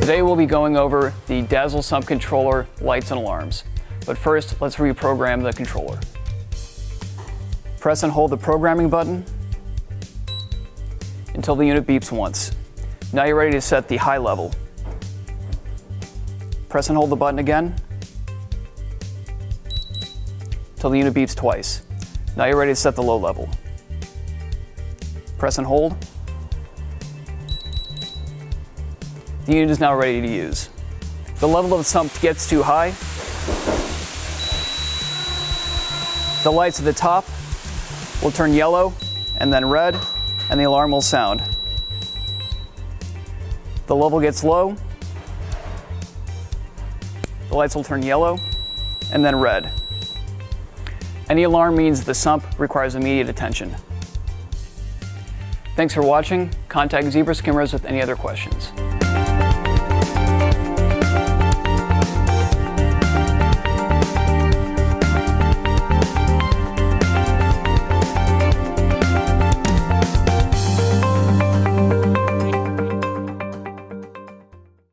Today we'll be going over the Dazzle Sump Controller lights and alarms. But first, let's reprogram the controller. Press and hold the programming button until the unit beeps once. Now you're ready to set the high level. Press and hold the button again until the unit beeps twice. Now you're ready to set the low level. Press and hold. The unit is now ready to use. If the level of the sump gets too high, the lights at the top will turn yellow and then red, and the alarm will sound. If the level gets low, the lights will turn yellow and then red. Any alarm means the sump requires immediate attention. Thanks for watching. Contact Zebra Skimmers with any other questions.